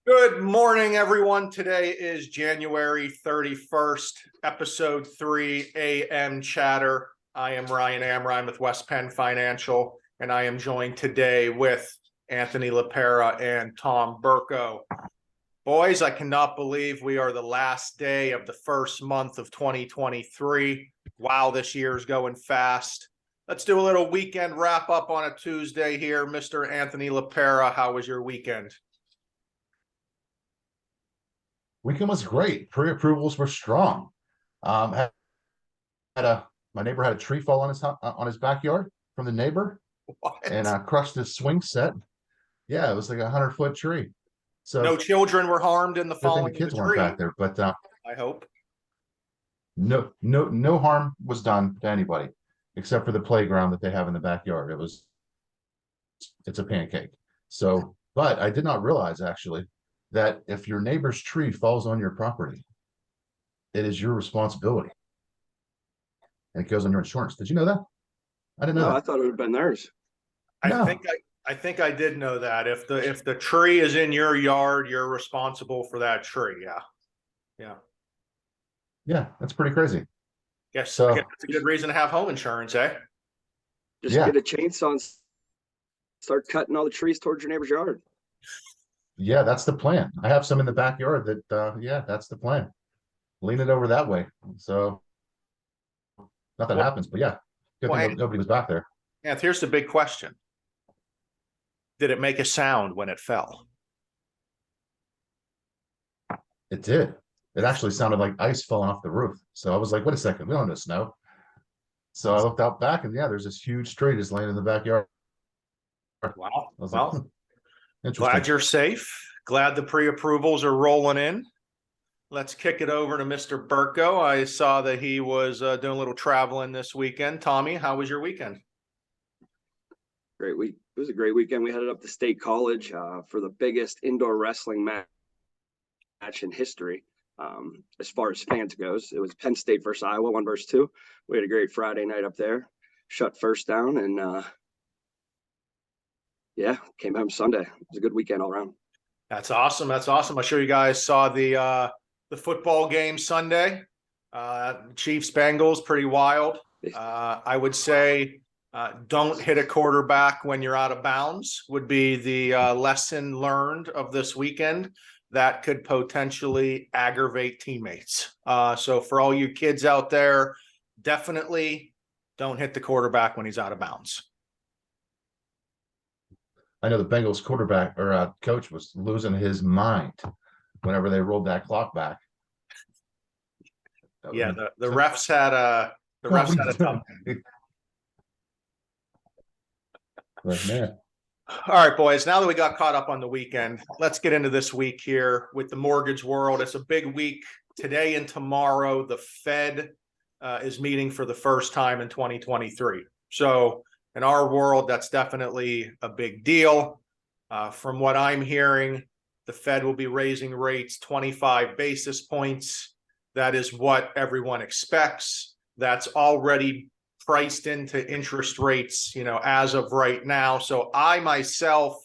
Good morning, everyone. Today is January 31st, episode 3 AM Chatter. I am Ryan Amrine with West Penn Financial, and I am joined today with Anthony LaPera and Tom Burko. Boys, I cannot believe we are the last day of the first month of 2023. Wow, this year is going fast. Let's do a little weekend wrap up on a Tuesday here. Mr. Anthony LaPera, how was your weekend? Weekend was great. Pre-approvals were strong. Had my neighbor had a tree fall on his backyard from the neighbor What? and crushed his swing set. Yeah, it was like 100-foot tree. No So children were harmed in the good thing the falling of the kids weren't tree, back there, but I hope. no harm was done to anybody except for the playground that they have in the backyard. It's a pancake. So, but I did not realize actually that if your neighbor's tree falls on your property, it is your responsibility and it goes on your insurance. Did you know that? I didn't know No, I that. thought it would have been theirs. I No. think I did know that. If the tree is in your yard, you're responsible for that tree. Yeah. Yeah. Yeah, that's pretty crazy. Guess So that's a good reason to have home insurance, eh? Just yeah, get a chainsaw and start cutting all the trees towards your neighbor's yard. yeah, that's the plan. I have some in the backyard that yeah, that's the plan. Lean it over that way. So nothing Well, happens, but yeah, good well, thing nobody was back there. and here's the big question. Did it make a sound when it fell? It did. It actually sounded like ice falling off the roof. So I was like, wait a second, we don't have snow. So I looked out back and yeah, there's this huge tree just laying in the backyard. Wow. I was like, Well, interesting. glad you're safe. Glad the pre-approvals are rolling in. Let's kick it over to Mr. Burko. I saw that he was doing a little traveling this weekend. Tommy, how was your weekend? Great week. It was a great weekend. We headed up to State College for the biggest indoor wrestling match in history. As far as fans goes, it was Penn State versus Iowa, 1 versus 2. We had a great Friday night up there. Shut first down and yeah, came home Sunday. It was a good weekend all around. That's awesome. That's awesome. I'm sure you guys saw the football game Sunday. Chiefs Bengals, pretty wild. I would say don't hit a quarterback when you're out of bounds would be the lesson learned of this weekend. That could potentially aggravate teammates. So for all you kids out there, definitely don't hit the quarterback when he's out of bounds. I know the Bengals quarterback or coach was losing his mind whenever they rolled that clock back. Yeah, the refs had a tough. Like, man. All right, boys. Now that we got caught up on the weekend, let's get into this week here with the mortgage world. It's a big week today and tomorrow. The Fed is meeting for the first time in 2023. So in our world, that's definitely a big deal. From what I'm hearing, the Fed will be raising rates 25 basis points. That is what everyone expects. That's already priced into interest rates, as of right now. So I myself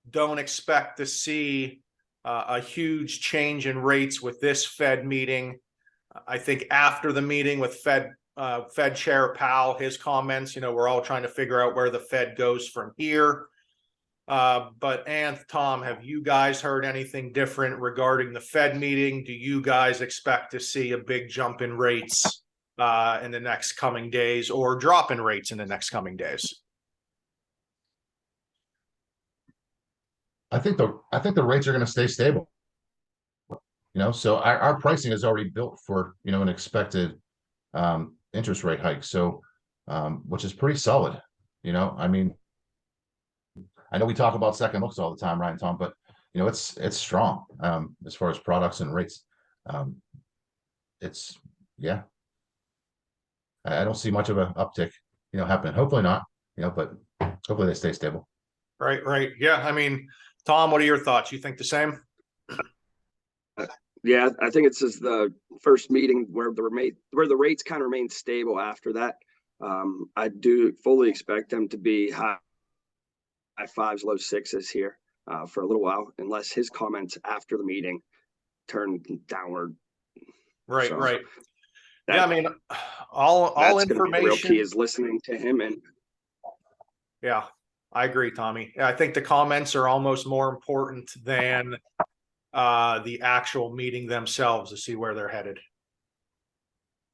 don't expect to see a huge change in rates with this Fed meeting. I think after the meeting with Fed Chair Powell, his comments, we're all trying to figure out where the Fed goes from here. But Tom, have you guys heard anything different regarding the Fed meeting? Do you guys expect to see a big jump in rates in the next coming days, or drop in rates in the next coming days? I think the rates are going to stay stable. So our pricing is already built for an expected interest rate hike. So which is pretty solid. I mean, I know we talk about second looks all the time, right, Tom? But it's strong as far as products and rates. It's yeah. I don't see much of an uptick, happening. Hopefully not, but hopefully they stay stable. Right, right. Yeah. I mean, Tom, what are your thoughts? You think the same? Yeah, I think it's just the first meeting where the rates kind of remain stable after that. I do fully expect them to be high fives, low sixes here. for a little while, unless his comments after the meeting turn downward. Right, So right. that- Yeah, I mean, all That's going to be the real key, information. is listening to him. And Yeah, I agree, Tommy. I think the comments are almost more important than the actual meeting themselves to see where they're headed.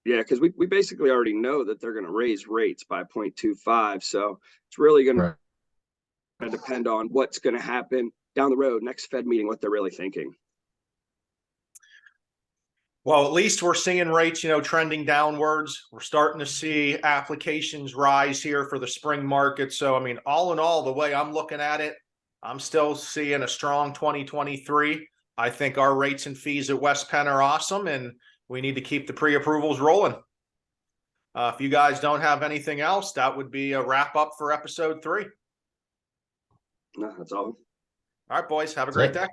yeah, because we basically already know that they're going to raise rates by 0.25. So it's really going Right. to depend on what's going to happen down the road, next Fed meeting, what they're really thinking. Well, at least we're seeing rates, trending downwards. We're starting to see applications rise here for the spring market. So, I mean, all in all, the way I'm looking at it, I'm still seeing a strong 2023. I think our rates and fees at West Penn are awesome, and we need to keep the pre-approvals rolling. If you guys don't have anything else, that would be a wrap up for episode 3. No, that's all. All right, boys, have a That's great it. day.